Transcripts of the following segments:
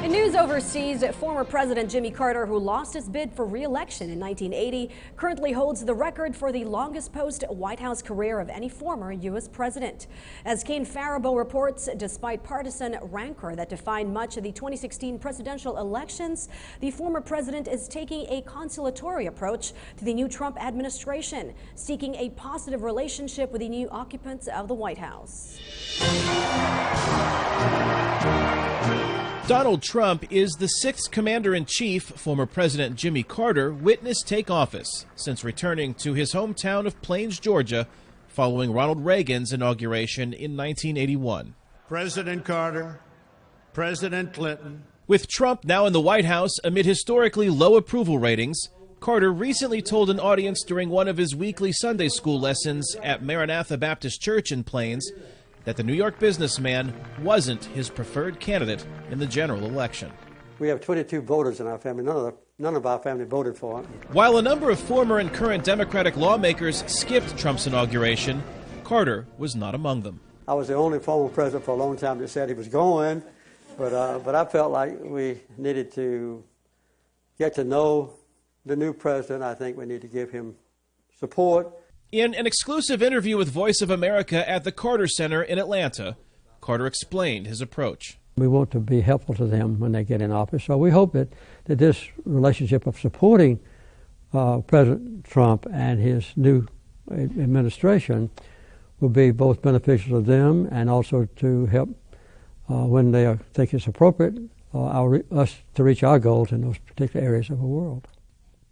In news overseas, former President Jimmy Carter, who lost his bid for re-election in 1980, currently holds the record for the longest post-White House career of any former U.S. president. As Kane Faribault reports, despite partisan rancor that defined much of the 2016 presidential elections, the former president is taking a conciliatory approach to the new Trump administration, seeking a positive relationship with the new occupants of the White House. Donald Trump is the sixth commander-in-chief former President Jimmy Carter witnessed take office since returning to his hometown of Plains, Georgia, following Ronald Reagan's inauguration in 1981. President Carter, President Clinton. With Trump now in the White House amid historically low approval ratings, Carter recently told an audience during one of his weekly Sunday school lessons at Maranatha Baptist Church in Plains that the New York businessman wasn't his preferred candidate in the general election. We have 22 voters in our family. None of our family voted for him. While a number of former and current Democratic lawmakers skipped Trump's inauguration, Carter was not among them. I was the only former president for a long time that said he was going, but I felt like we needed to get to know the new president. I think we need to give him support. In an exclusive interview with Voice of America at the Carter Center in Atlanta, Carter explained his approach. We want to be helpful to them when they get in office, so we hope that this relationship of supporting President Trump and his new administration will be both beneficial to them and also to help when they think it's appropriate us to reach our goals in those particular areas of the world.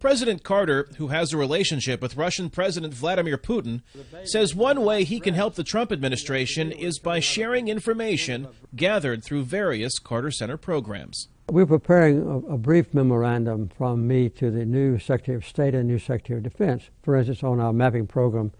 President Carter, who has a relationship with Russian President Vladimir Putin, says one way he can help the Trump administration is by sharing information gathered through various Carter Center programs. We're preparing a brief memorandum from me to the new Secretary of State and new Secretary of Defense, for instance, on our mapping program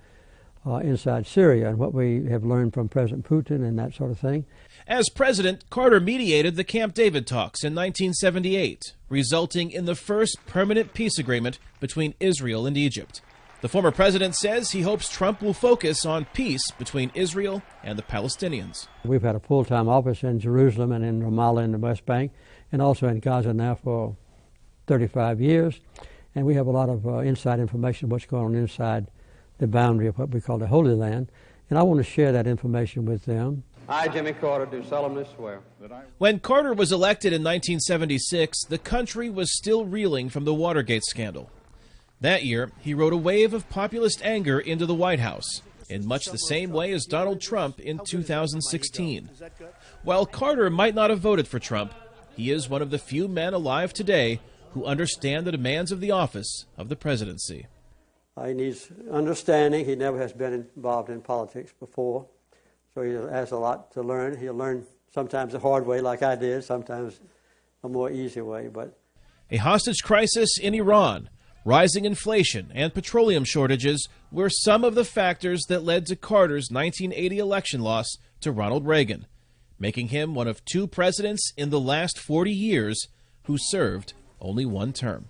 inside Syria and what we have learned from President Putin and that sort of thing. As president, Carter mediated the Camp David talks in 1978, resulting in the first permanent peace agreement between Israel and Egypt. The former president says he hopes Trump will focus on peace between Israel and the Palestinians. We've had a full-time office in Jerusalem and in Ramallah in the West Bank, and also in Gaza now for 35 years. And we have a lot of inside information of what's going on inside the boundary of what we call the Holy Land. And I want to share that information with them. I, Jimmy Carter, do solemnly swear that When Carter was elected in 1976, the country was still reeling from the Watergate scandal. That year, he rode a wave of populist anger into the White House, in much the same way as Donald Trump in 2016. While Carter might not have voted for Trump, he is one of the few men alive today who understand the demands of the office of the presidency. He needs understanding. He never has been involved in politics before, so he has a lot to learn. He'll learn sometimes the hard way like I did, sometimes a more easy way. But a hostage crisis in Iran, rising inflation, and petroleum shortages were some of the factors that led to Carter's 1980 election loss to Ronald Reagan, making him one of two presidents in the last 40 years who served only one term.